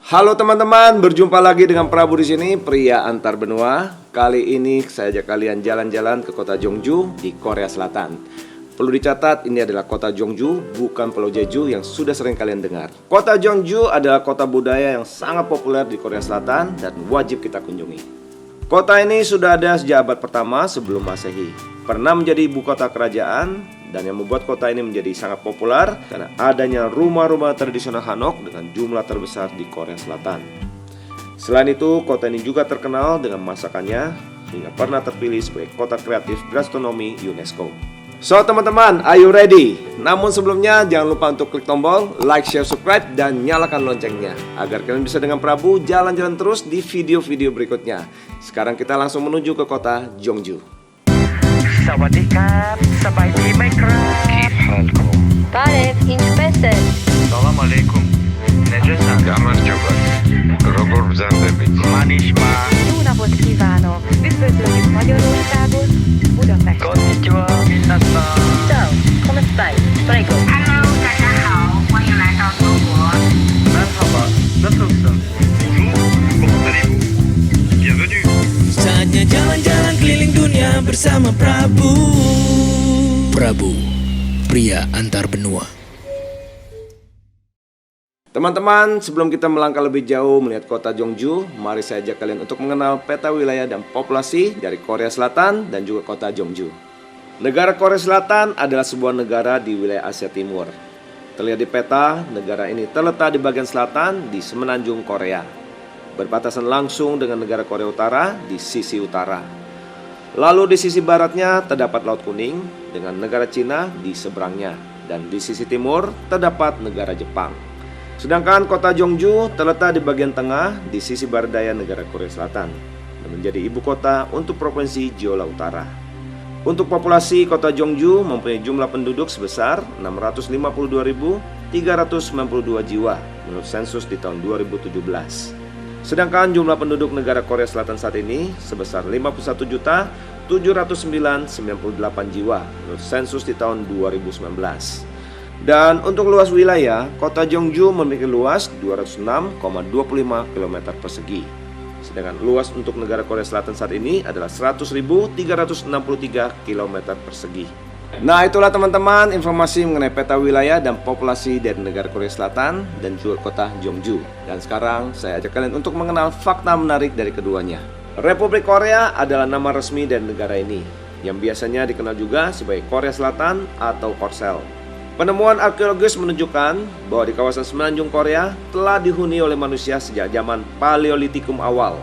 Halo teman-teman, berjumpa lagi dengan Prabu di sini, pria antar benua. Kali ini saya ajak kalian jalan-jalan ke kota Jeongju di Korea Selatan. Perlu dicatat, ini adalah kota Jeongju, bukan Pulau Jeju yang sudah sering kalian dengar. Kota Jeongju adalah kota budaya yang sangat populer di Korea Selatan dan wajib kita kunjungi. Kota ini sudah ada sejak abad pertama sebelum Masehi. Pernah menjadi ibu kota kerajaan. Dan yang membuat kota ini menjadi sangat populer karena adanya rumah-rumah tradisional Hanok dengan jumlah terbesar di Korea Selatan. Selain itu, kota ini juga terkenal dengan masakannya hingga pernah terpilih sebagai kota kreatif gastronomi UNESCO. So teman-teman, are you ready? Namun sebelumnya jangan lupa untuk klik tombol like, share, subscribe, dan nyalakan loncengnya agar kalian bisa dengan Prabu jalan-jalan terus di video-video berikutnya. Sekarang kita langsung menuju ke kota Jeongju. สวัสดีครับสบายดีไหมครับ كيف حالكم بعرف إنجبسل السلام عليكم نجسا János Csaba, Rogor Zandebit. ما نسمع Jó napot kívánok! Üdvözöljük Magyarországot, Budapest! konnichiwa minasan Ciao, come stai? Prego. Hello， 大家好，欢迎来到中国。 merhaba nasılsın Bienvenue. Saatnya jalan-jalan keliling dunia bersama Prabu. Prabu, pria antar benua. Teman-teman, sebelum kita melangkah lebih jauh melihat kota Jeongju, mari saya ajak kalian untuk mengenal peta wilayah dan populasi dari Korea Selatan dan juga kota Jeongju. Negara Korea Selatan adalah sebuah negara di wilayah Asia Timur. Terlihat di peta, negara ini terletak di bagian selatan di semenanjung Korea, berbatasan langsung dengan negara Korea Utara di sisi utara. Lalu di sisi baratnya terdapat Laut Kuning dengan negara Cina di seberangnya, dan di sisi timur terdapat negara Jepang. Sedangkan kota Jeongju terletak di bagian tengah di sisi barat daya negara Korea Selatan dan menjadi ibu kota untuk provinsi Jeolla Utara. Untuk populasi, kota Jeongju mempunyai jumlah penduduk sebesar 652.392 jiwa menurut sensus di tahun 2017. Sedangkan jumlah penduduk negara Korea Selatan saat ini sebesar 51.709.098 jiwa menurut sensus di tahun 2019. Dan untuk luas wilayah, kota Jeongju memiliki luas 206,25 km persegi. Sedangkan luas untuk negara Korea Selatan saat ini adalah 100.363 km persegi. Nah, itulah teman-teman informasi mengenai peta wilayah dan populasi dari negara Korea Selatan dan juga kota Jeongju. Dan sekarang saya ajak kalian untuk mengenal fakta menarik dari keduanya. Republik Korea adalah nama resmi dari negara ini, yang biasanya dikenal juga sebagai Korea Selatan atau Korsel. Penemuan arkeologis menunjukkan bahwa di kawasan semenanjung Korea telah dihuni oleh manusia sejak zaman Paleolitikum awal.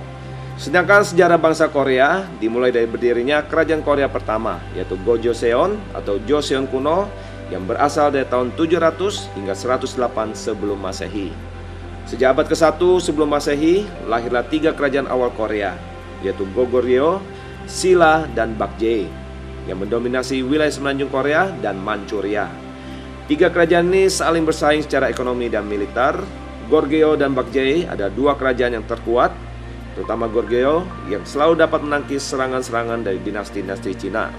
Sedangkan sejarah bangsa Korea dimulai dari berdirinya kerajaan Korea pertama, yaitu Gojoseon atau Joseon kuno yang berasal dari tahun 700 hingga 108 sebelum Masehi. Sejak abad ke-1 sebelum Masehi, lahirlah 3 kerajaan awal Korea, yaitu Goguryeo, Silla, dan Bakje, yang mendominasi wilayah semenanjung Korea dan Manchuria. 3 kerajaan ini saling bersaing secara ekonomi dan militer. Goryeo dan Bakje adalah 2 kerajaan yang terkuat, terutama Goryeo yang selalu dapat menangkis serangan-serangan dari dinasti-dinasti Cina.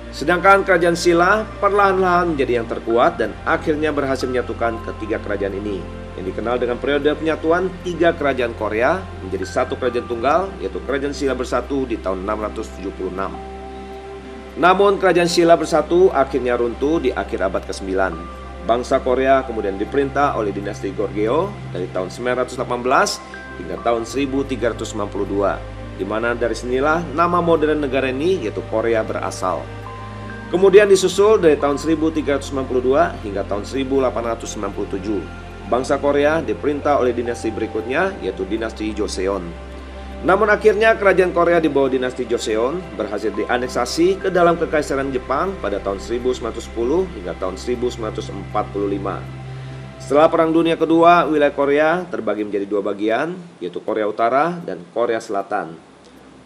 Sedangkan kerajaan Silla perlahan-lahan menjadi yang terkuat dan akhirnya berhasil menyatukan ketiga kerajaan ini, yang dikenal dengan periode penyatuan 3 kerajaan Korea menjadi satu kerajaan tunggal, yaitu kerajaan Silla bersatu di tahun 676. Namun kerajaan Silla bersatu akhirnya runtuh di akhir abad ke-9. Bangsa Korea kemudian diperintah oleh dinasti Goryeo dari tahun 918 hingga tahun 1392, di mana dari sinilah nama modern negara ini yaitu Korea berasal. Kemudian disusul dari tahun 1392 hingga tahun 1897. Bangsa Korea diperintah oleh dinasti berikutnya yaitu dinasti Joseon. Namun akhirnya kerajaan Korea di bawah dinasti Joseon berhasil dianeksasi ke dalam kekaisaran Jepang pada tahun 1910 hingga tahun 1945. Setelah Perang Dunia Kedua, wilayah Korea terbagi menjadi 2 bagian, yaitu Korea Utara dan Korea Selatan.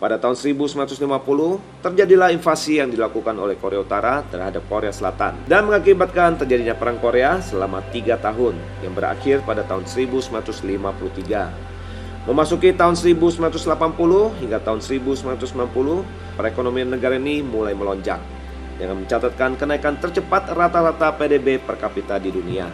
Pada tahun 1950, terjadilah invasi yang dilakukan oleh Korea Utara terhadap Korea Selatan dan mengakibatkan terjadinya Perang Korea selama 3 tahun yang berakhir pada tahun 1953. Memasuki tahun 1980 hingga tahun 1990, perekonomian negara ini mulai melonjak dengan mencatatkan kenaikan tercepat rata-rata PDB per kapita di dunia.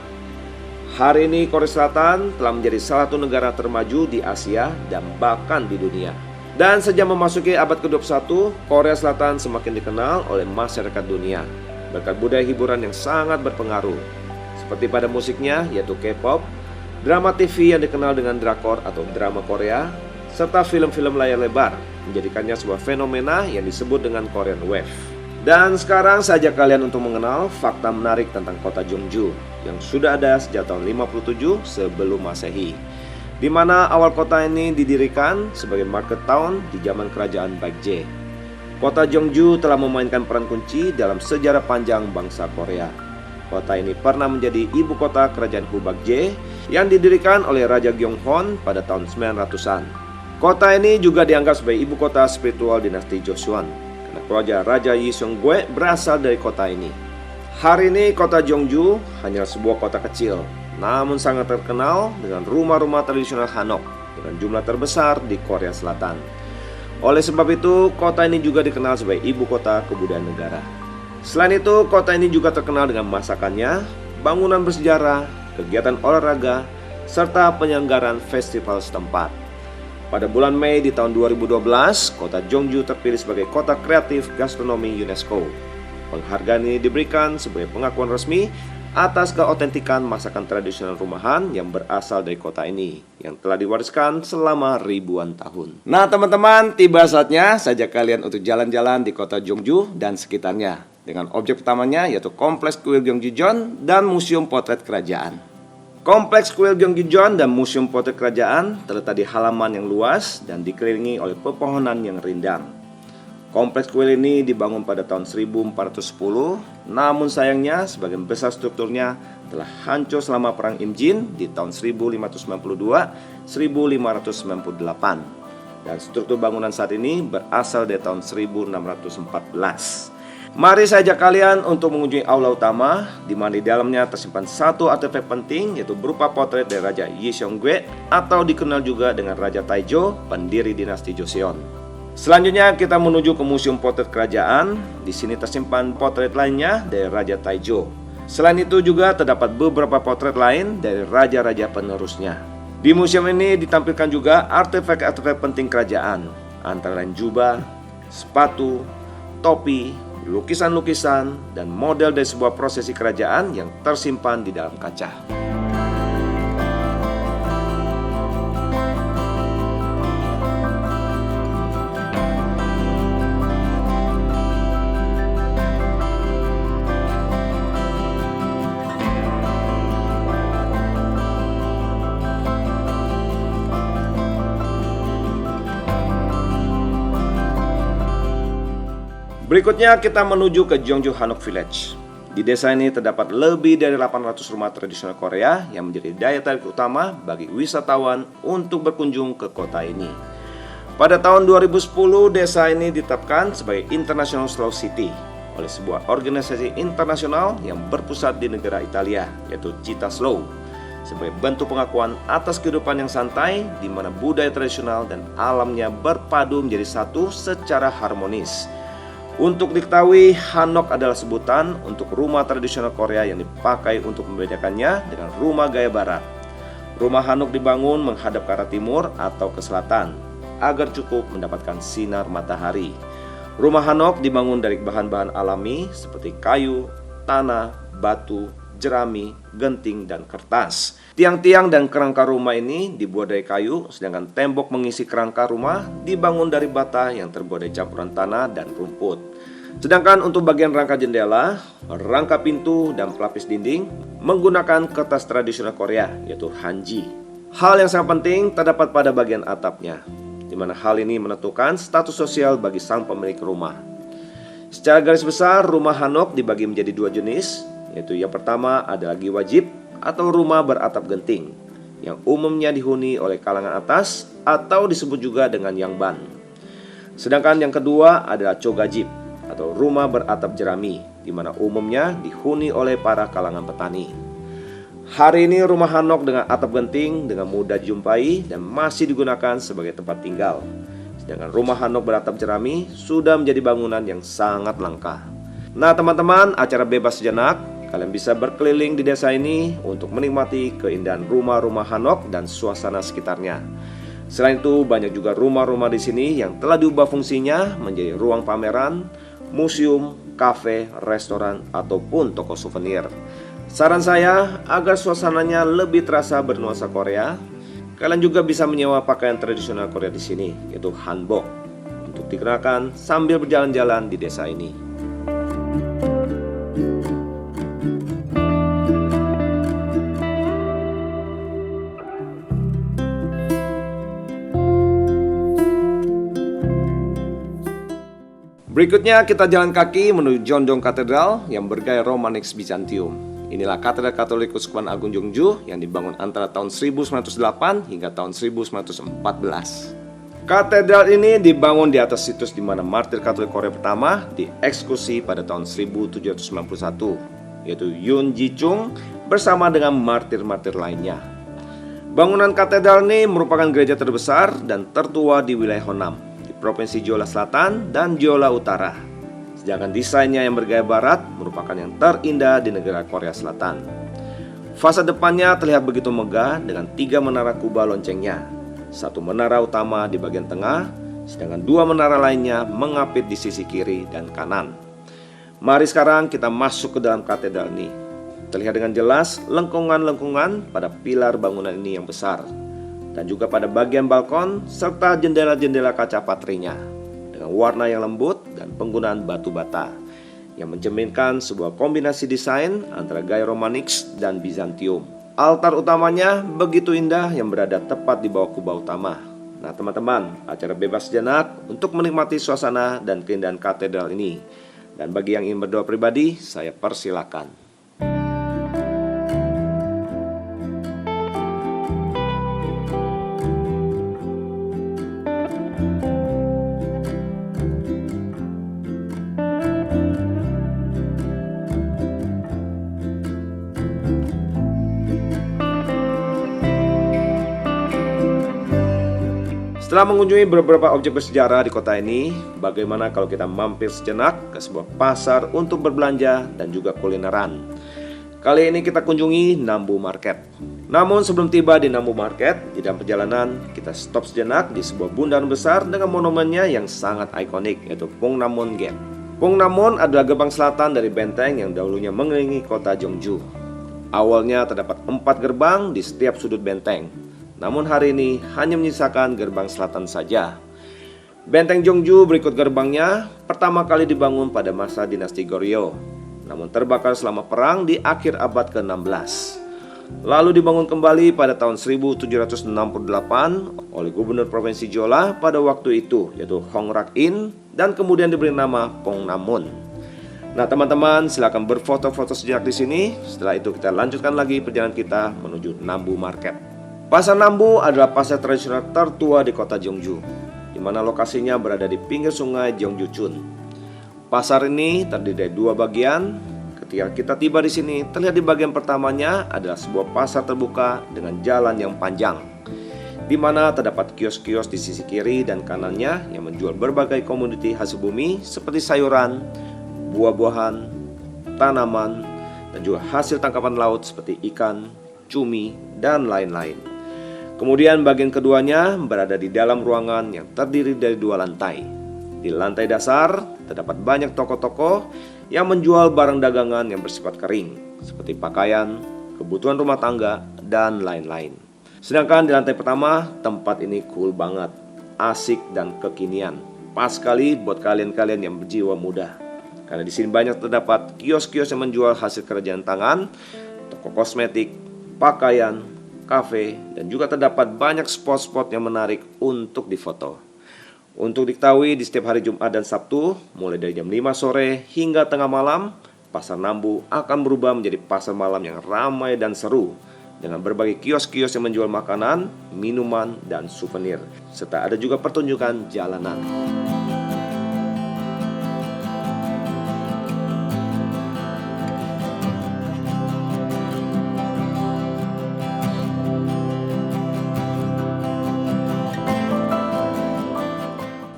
Hari ini Korea Selatan telah menjadi salah satu negara termaju di Asia dan bahkan di dunia. Dan sejak memasuki abad ke-21, Korea Selatan semakin dikenal oleh masyarakat dunia berkat budaya hiburan yang sangat berpengaruh, seperti pada musiknya yaitu K-pop, drama TV yang dikenal dengan drakor atau drama Korea, serta film-film layar lebar, menjadikannya sebuah fenomena yang disebut dengan Korean Wave. Dan sekarang saya ajak kalian untuk mengenal fakta menarik tentang kota Jeongju yang sudah ada sejak tahun 57 sebelum Masehi, di mana awal kota ini didirikan sebagai market town di zaman kerajaan Baekje. Kota Jeongju telah memainkan peran kunci dalam sejarah panjang bangsa Korea. Kota ini pernah menjadi ibu kota kerajaan Baekje yang didirikan oleh Raja Gyeonghon pada tahun 900-an. Kota ini juga dianggap sebagai ibu kota spiritual dinasti Joseon. Raja Yi Seong-gwe berasal dari kota ini. Hari ini kota Jeongju hanya sebuah kota kecil, namun sangat terkenal dengan rumah-rumah tradisional Hanok dengan jumlah terbesar di Korea Selatan. Oleh sebab itu, kota ini juga dikenal sebagai ibu kota kebudayaan negara. Selain itu, kota ini juga terkenal dengan masakannya, bangunan bersejarah, kegiatan olahraga, serta penyelenggaraan festival setempat. Pada bulan Mei di tahun 2012, kota Jeongju terpilih sebagai kota kreatif gastronomi UNESCO. Penghargaan ini diberikan sebagai pengakuan resmi atas keautentikan masakan tradisional rumahan yang berasal dari kota ini, yang telah diwariskan selama ribuan tahun. Nah teman-teman, tiba saatnya saya ajak kalian untuk jalan-jalan di kota Jeongju dan sekitarnya, dengan objek utamanya yaitu Kompleks Kuil Gyeonggijeon dan Museum Potret Kerajaan. Kompleks Kuil Gyeonggijeon dan Museum Potret Kerajaan terletak di halaman yang luas dan dikelilingi oleh pepohonan yang rindang. Kompleks kuil ini dibangun pada tahun 1410, namun sayangnya sebagian besar strukturnya telah hancur selama Perang Imjin di tahun 1592-1598. Dan struktur bangunan saat ini berasal dari tahun 1614. Mari saya ajak kalian untuk mengunjungi aula utama, di mana di dalamnya tersimpan satu artefak penting, yaitu berupa potret dari Raja Yi Seong-gwe atau dikenal juga dengan Raja Taejo, pendiri dinasti Joseon. Selanjutnya kita menuju ke Museum Potret Kerajaan. Di sini tersimpan potret lainnya dari Raja Taejo. Selain itu juga terdapat beberapa potret lain dari raja-raja penerusnya. Di museum ini ditampilkan juga artefak-artefak penting kerajaan, antara lain jubah, sepatu, topi, lukisan-lukisan, dan model dari sebuah prosesi kerajaan yang tersimpan di dalam kaca. Berikutnya kita menuju ke Jeongju Hanok Village. Di desa ini terdapat lebih dari 800 rumah tradisional Korea yang menjadi daya tarik utama bagi wisatawan untuk berkunjung ke kota ini. Pada tahun 2010, desa ini ditetapkan sebagai International Slow City oleh sebuah organisasi internasional yang berpusat di negara Italia, yaitu Città Slow, sebagai bentuk pengakuan atas kehidupan yang santai di mana budaya tradisional dan alamnya berpadu menjadi satu secara harmonis. Untuk diketahui, Hanok adalah sebutan untuk rumah tradisional Korea yang dipakai untuk membedakannya dengan rumah gaya barat. Rumah Hanok dibangun menghadap ke arah timur atau ke selatan agar cukup mendapatkan sinar matahari. Rumah Hanok dibangun dari bahan-bahan alami seperti kayu, tanah, batu, jerami, genting, dan kertas. Tiang-tiang dan kerangka rumah ini dibuat dari kayu, sedangkan tembok mengisi kerangka rumah dibangun dari bata yang terbuat dari campuran tanah dan rumput. Sedangkan untuk bagian rangka jendela, rangka pintu, dan pelapis dinding menggunakan kertas tradisional Korea, yaitu hanji. Hal yang sangat penting terdapat pada bagian atapnya, di mana hal ini menentukan status sosial bagi sang pemilik rumah. Secara garis besar, rumah Hanok dibagi menjadi dua jenis, yaitu yang pertama adalah giwajib atau rumah beratap genting, yang umumnya dihuni oleh kalangan atas atau disebut juga dengan yangban. Sedangkan yang kedua adalah chogajib atau rumah beratap jerami, di mana umumnya dihuni oleh para kalangan petani. Hari ini rumah Hanok dengan atap genting dengan mudah dijumpai dan masih digunakan sebagai tempat tinggal. Sedangkan rumah Hanok beratap jerami sudah menjadi bangunan yang sangat langka. Nah teman-teman, acara bebas sejenak, Kalian bisa berkeliling di desa ini untuk menikmati keindahan rumah-rumah Hanok dan suasana sekitarnya. Selain itu, banyak juga rumah-rumah di sini yang telah diubah fungsinya menjadi ruang pameran, museum, kafe, restoran, ataupun toko souvenir. Saran saya, agar suasananya lebih terasa bernuansa Korea, kalian juga bisa menyewa pakaian tradisional Korea di sini, yaitu hanbok, untuk dikenakan sambil berjalan-jalan di desa ini. Berikutnya kita jalan kaki menuju Jeondeong Katedral yang bergaya Romanik Bizantium. Inilah Katedral Katolik Keuskupan Agung Jeongju yang dibangun antara tahun 1908 hingga tahun 1914. Katedral ini dibangun di atas situs di mana martir Katolik Korea pertama dieksekusi pada tahun 1791, yaitu Yoon Ji-chung bersama dengan martir-martir lainnya. Bangunan katedral ini merupakan gereja terbesar dan tertua di wilayah Honam, Provinsi Jeolla Selatan dan Jeolla Utara. Sedangkan desainnya yang bergaya barat merupakan yang terindah di negara Korea Selatan. Fasad depannya terlihat begitu megah dengan 3 menara kubah loncengnya. 1 menara utama di bagian tengah, sedangkan 2 menara lainnya mengapit di sisi kiri dan kanan. Mari sekarang kita masuk ke dalam katedral ini. Terlihat dengan jelas lengkungan-lengkungan pada pilar bangunan ini yang besar, dan juga pada bagian balkon serta jendela-jendela kaca patrinya dengan warna yang lembut dan penggunaan batu bata yang mencerminkan sebuah kombinasi desain antara gaya Romanik dan Bizantium. Altar utamanya begitu indah yang berada tepat di bawah kubah utama. Nah teman-teman, acara bebas sejenak untuk menikmati suasana dan keindahan katedral ini. Dan bagi yang ingin berdoa pribadi, saya persilakan. Setelah mengunjungi beberapa objek bersejarah di kota ini, bagaimana kalau kita mampir sejenak ke sebuah pasar untuk berbelanja dan juga kulineran. Kali ini kita kunjungi Nambu Market. Namun sebelum tiba di Nambu Market, di dalam perjalanan kita stop sejenak di sebuah bundaran besar dengan monumennya yang sangat ikonik, yaitu Pungnamon Gate. Pungnamon adalah gerbang selatan dari benteng yang dahulunya mengelilingi kota Jeongju. Awalnya terdapat 4 gerbang di setiap sudut benteng. Namun hari ini hanya menyisakan gerbang selatan saja. Benteng Jeongju berikut gerbangnya pertama kali dibangun pada masa dinasti Goryeo, namun terbakar selama perang di akhir abad ke-16. Lalu dibangun kembali pada tahun 1768 oleh Gubernur Provinsi Jeolla pada waktu itu, yaitu Hong Rak-in, dan kemudian diberi nama Pungnamon. Nah teman-teman, silakan berfoto-foto sejenak di sini. Setelah itu kita lanjutkan lagi perjalanan kita menuju Nambu Market. Pasar Nambu adalah pasar tradisional tertua di kota Jeongju, di mana lokasinya berada di pinggir sungai Jeongju-chun. Pasar ini terdiri dari 2 bagian. Ketika kita tiba di sini, terlihat di bagian pertamanya adalah sebuah pasar terbuka dengan jalan yang panjang, di mana terdapat kios-kios di sisi kiri dan kanannya yang menjual berbagai komoditi hasil bumi seperti sayuran, buah-buahan, tanaman, dan juga hasil tangkapan laut seperti ikan, cumi, dan lain-lain. Kemudian bagian keduanya berada di dalam ruangan yang terdiri dari 2 lantai. Di lantai dasar terdapat banyak toko-toko yang menjual barang dagangan yang bersifat kering, seperti pakaian, kebutuhan rumah tangga, dan lain-lain. Sedangkan di lantai pertama, tempat ini cool banget, asik dan kekinian. Pas sekali buat kalian-kalian yang berjiwa muda. Karena di sini banyak terdapat kios-kios yang menjual hasil kerjaan tangan, toko kosmetik, pakaian, kafe, dan juga terdapat banyak spot-spot yang menarik untuk difoto. Untuk diketahui, di setiap hari Jumat dan Sabtu, mulai dari jam 5 sore hingga tengah malam, Pasar Nambu akan berubah menjadi pasar malam yang ramai dan seru, dengan berbagai kios-kios yang menjual makanan, minuman, dan souvenir, serta ada juga pertunjukan jalanan.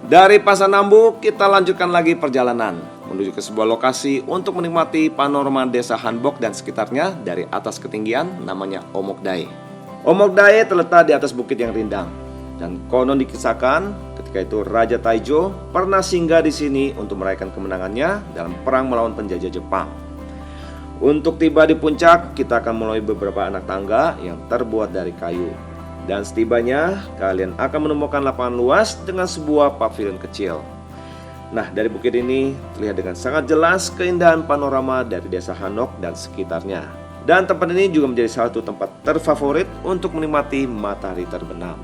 Dari Pasar Nambu kita lanjutkan lagi perjalanan menuju ke sebuah lokasi untuk menikmati panorama desa Hanbok dan sekitarnya dari atas ketinggian namanya Omokdae. Omokdae terletak di atas bukit yang rindang, dan konon dikisahkan ketika itu Raja Taijo pernah singgah di sini untuk merayakan kemenangannya dalam perang melawan penjajah Jepang. Untuk tiba di puncak, kita akan melalui beberapa anak tangga yang terbuat dari kayu. Dan setibanya, kalian akan menemukan lapangan luas dengan sebuah pavilion kecil. Nah, dari bukit ini terlihat dengan sangat jelas keindahan panorama dari desa Hanok dan sekitarnya. Dan tempat ini juga menjadi salah satu tempat terfavorit untuk menikmati matahari terbenam.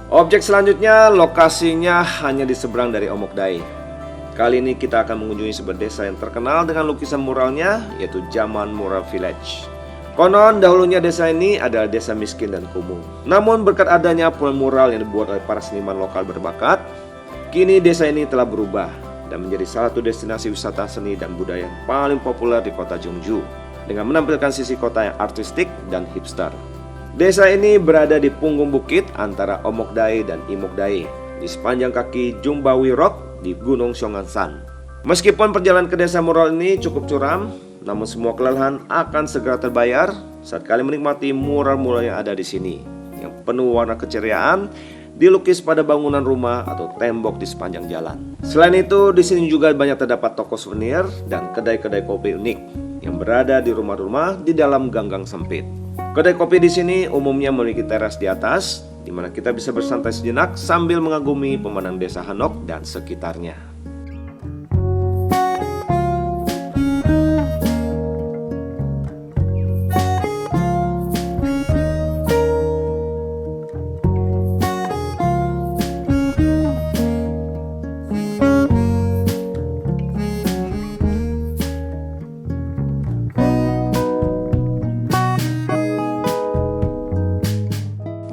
Objek selanjutnya lokasinya hanya di seberang dari Omokdae. Kali ini kita akan mengunjungi sebuah desa yang terkenal dengan lukisan muralnya, yaitu Zaman Mural Village. Konon dahulunya desa ini adalah desa miskin dan kumuh. Namun berkat adanya mural yang dibuat oleh para seniman lokal berbakat, kini desa ini telah berubah dan menjadi salah satu destinasi wisata seni dan budaya yang paling populer di kota Jeongju, dengan menampilkan sisi kota yang artistik dan hipster. Desa ini berada di punggung bukit antara Omokdae dan Imokdae, di sepanjang kaki Jumbawi Rock di Gunung Seongansan. Meskipun perjalanan ke desa mural ini cukup curam, namun semua kelelahan akan segera terbayar saat kalian menikmati mural-mural yang ada di sini, yang penuh warna keceriaan, dilukis pada bangunan rumah atau tembok di sepanjang jalan. Selain itu, di sini juga banyak terdapat toko souvenir dan kedai-kedai kopi unik yang berada di rumah-rumah di dalam gang-gang sempit. Kedai kopi di sini umumnya memiliki teras di atas, di mana kita bisa bersantai sejenak sambil mengagumi pemandangan desa Hanok dan sekitarnya.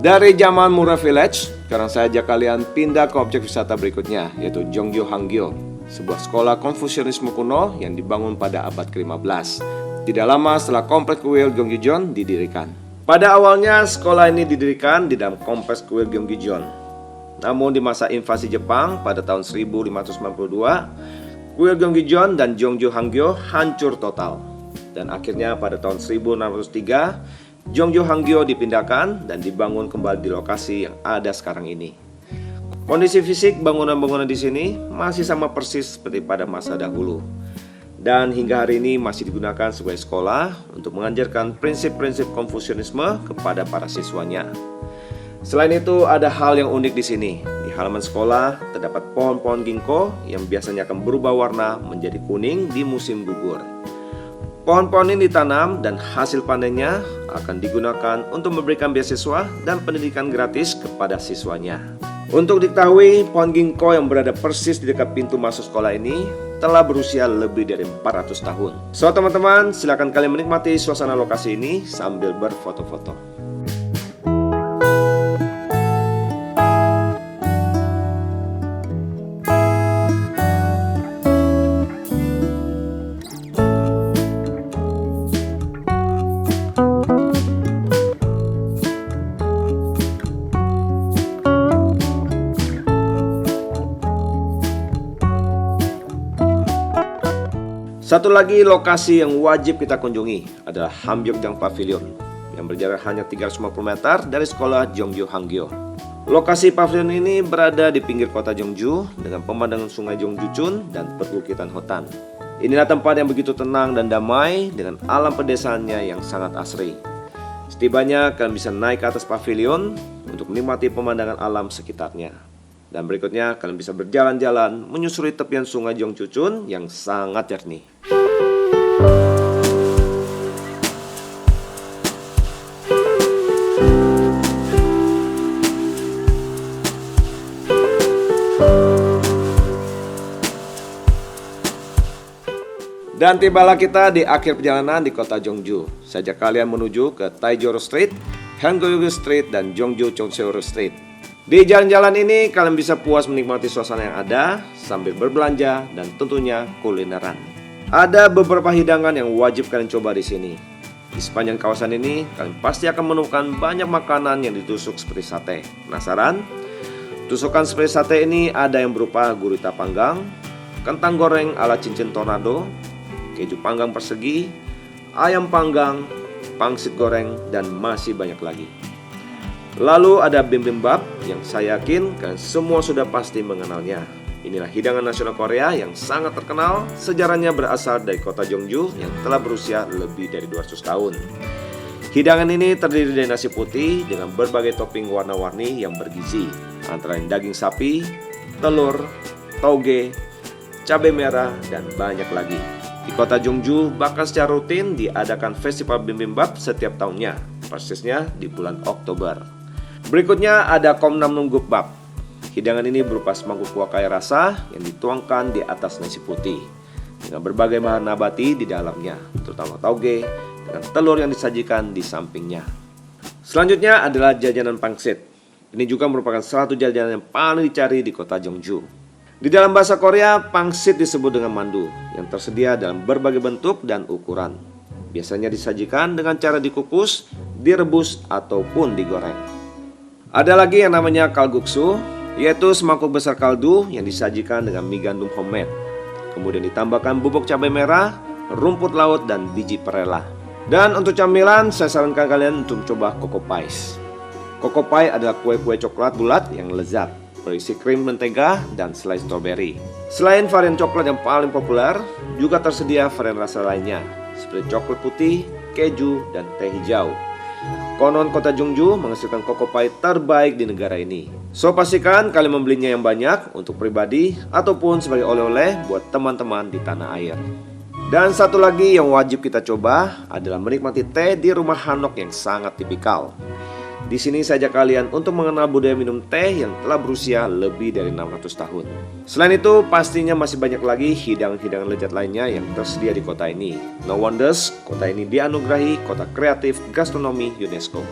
Dari Zaman Mural Village, sekarang saya ajak kalian pindah ke objek wisata berikutnya, yaitu Jeongju Hangyo, sebuah sekolah Konfusianisme kuno yang dibangun pada abad ke-15. Tidak lama setelah kompleks kuil Gyeonggijeon didirikan. Pada awalnya, sekolah ini didirikan di dalam kompleks kuil Gyeonggijeon. Namun di masa invasi Jepang pada tahun 1552, kuil Gyeonggijeon dan Jeongju Hangyo hancur total. Dan akhirnya pada tahun 1603, Jeongju Hangyo dipindahkan dan dibangun kembali di lokasi yang ada sekarang ini. Kondisi fisik bangunan-bangunan di sini masih sama persis seperti pada masa dahulu. Dan hingga hari ini masih digunakan sebagai sekolah untuk mengajarkan prinsip-prinsip Konfusianisme kepada para siswanya. Selain itu, ada hal yang unik di sini. Di halaman sekolah terdapat pohon-pohon ginkgo yang biasanya akan berubah warna menjadi kuning di musim gugur. Pohon-pohon ini ditanam dan hasil panennya akan digunakan untuk memberikan beasiswa dan pendidikan gratis kepada siswanya. Untuk diketahui, pohon ginkgo yang berada persis di dekat pintu masuk sekolah ini telah berusia lebih dari 400 tahun. So teman-teman, silakan kalian menikmati suasana lokasi ini sambil berfoto-foto. Satu lagi lokasi yang wajib kita kunjungi adalah Hambyokjang Pavilion yang berjarak hanya 350 meter dari sekolah Jeongju Hangyo. Lokasi pavilion ini berada di pinggir kota Jeongju dengan pemandangan sungai Jeongjuchun dan perbukitan hutan. Inilah tempat yang begitu tenang dan damai dengan alam pedesaannya yang sangat asri. Setibanya kalian bisa naik ke atas pavilion untuk menikmati pemandangan alam sekitarnya. Dan berikutnya kalian bisa berjalan-jalan menyusuri tepian sungai Jeongjuchun yang sangat jernih. Dan tibalah kita di akhir perjalanan di kota Jeongju. Saya ajak kalian menuju ke Taijoro Street, Hangul Street, dan Jeongju Chongseoro Street. Di jalan-jalan ini kalian bisa puas menikmati suasana yang ada sambil berbelanja dan tentunya kulineran. Ada beberapa hidangan yang wajib kalian coba di sini. Di sepanjang kawasan ini kalian pasti akan menemukan banyak makanan yang ditusuk seperti sate. Penasaran? Tusukan seperti sate ini ada yang berupa gurita panggang, kentang goreng ala cincin tornado, keju panggang persegi, ayam panggang, pangsit goreng, dan masih banyak lagi. Lalu ada bibimbap yang saya yakin kalian semua sudah pasti mengenalnya. Inilah hidangan nasional Korea yang sangat terkenal. Sejarahnya berasal dari kota Jeongju yang telah berusia lebih dari 200 tahun. Hidangan ini terdiri dari nasi putih dengan berbagai topping warna-warni yang bergizi, antara lain daging sapi, telur, toge, cabai merah, dan banyak lagi. Di kota Jeongju bahkan secara rutin diadakan festival bibimbap setiap tahunnya, persisnya di bulan Oktober. Berikutnya ada komnamnumgukbap. Hidangan ini berupa semangkuk kuah kaya rasa yang dituangkan di atas nasi putih dengan berbagai bahan nabati di dalamnya, terutama toge dengan telur yang disajikan di sampingnya. Selanjutnya adalah jajanan pangsit. Ini juga merupakan salah satu jajanan yang paling dicari di kota Jeongju. Di dalam bahasa Korea, pangsit disebut dengan mandu yang tersedia dalam berbagai bentuk dan ukuran. Biasanya disajikan dengan cara dikukus, direbus, ataupun digoreng. Ada lagi yang namanya kalguksu, yaitu semangkuk besar kaldu yang disajikan dengan mie gandum homemade. Kemudian ditambahkan bubuk cabai merah, rumput laut, dan biji perela. Dan untuk camilan, saya sarankan kalian untuk coba Coco Pies. Coco Pie adalah kue-kue coklat bulat yang lezat, berisi krim mentega dan selai stroberi. Selain varian coklat yang paling populer, juga tersedia varian rasa lainnya, seperti coklat putih, keju, dan teh hijau. Konon kota Jeongju menghasilkan Coco Pie terbaik di negara ini. So pastikan kalian membelinya yang banyak untuk pribadi ataupun sebagai oleh-oleh buat teman-teman di tanah air. Dan satu lagi yang wajib kita coba adalah menikmati teh di rumah Hanok yang sangat tipikal. Di sini saya ajak kalian untuk mengenal budaya minum teh yang telah berusia lebih dari 600 tahun. Selain itu, pastinya masih banyak lagi hidangan-hidangan lezat lainnya yang tersedia di kota ini. No wonders, kota ini dianugerahi Kota Kreatif Gastronomi UNESCO.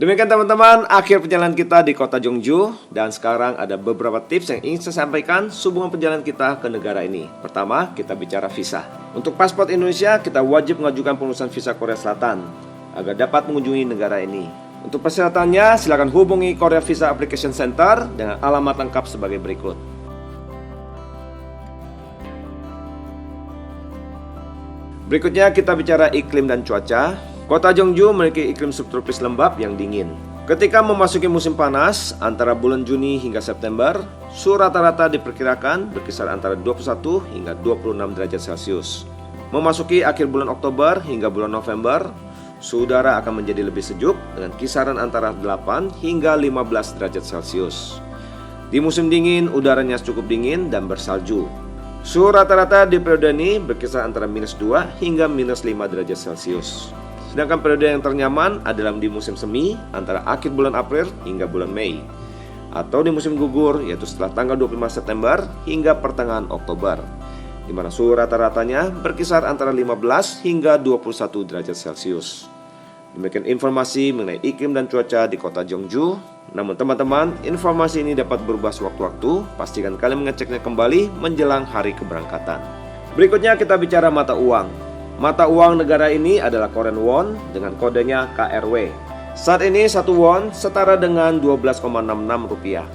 Demikian teman-teman, akhir perjalanan kita di kota Jeongju. Dan sekarang ada beberapa tips yang ingin saya sampaikan sehubungan perjalanan kita ke negara ini. Pertama, kita bicara visa. Untuk paspor Indonesia, kita wajib mengajukan pengurusan visa Korea Selatan agar dapat mengunjungi negara ini. Untuk persyaratannya, silakan hubungi Korea Visa Application Center dengan alamat lengkap sebagai berikut. Berikutnya kita bicara iklim dan cuaca. Kota Jeongju memiliki iklim subtropis lembab yang dingin. Ketika memasuki musim panas, antara bulan Juni hingga September, suhu rata-rata diperkirakan berkisar antara 21 hingga 26 derajat Celcius. Memasuki akhir bulan Oktober hingga bulan November, suhu udara akan menjadi lebih sejuk dengan kisaran antara 8 hingga 15 derajat Celcius. Di musim dingin, udaranya cukup dingin dan bersalju. Suhu rata-rata di periode ini berkisar antara -2 hingga -5 derajat Celcius. Sedangkan periode yang ternyaman adalah di musim semi antara akhir bulan April hingga bulan Mei, atau di musim gugur yaitu setelah tanggal 25 September hingga pertengahan Oktober, di mana suhu rata-ratanya berkisar antara 15 hingga 21 derajat Celcius. Demikian informasi mengenai iklim dan cuaca di kota Jeongju. Namun teman-teman, informasi ini dapat berubah sewaktu-waktu. Pastikan kalian mengeceknya kembali menjelang hari keberangkatan. Berikutnya kita bicara mata uang. Mata uang negara ini adalah Korean Won dengan kodenya KRW. Saat ini 1 won setara dengan 12,66 rupiah.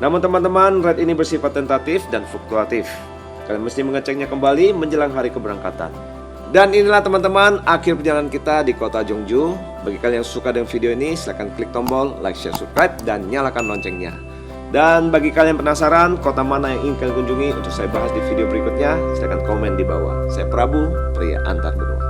Namun teman-teman, rate ini bersifat tentatif dan fluktuatif. Kalian mesti mengeceknya kembali menjelang hari keberangkatan. Dan inilah teman-teman akhir perjalanan kita di kota Jeongju. Bagi kalian yang suka dengan video ini, silahkan klik tombol like, share, subscribe, dan nyalakan loncengnya. Dan bagi kalian penasaran kota mana yang ingin kalian kunjungi untuk saya bahas di video berikutnya, silahkan komen di bawah. Saya Prabu, pria antar benua.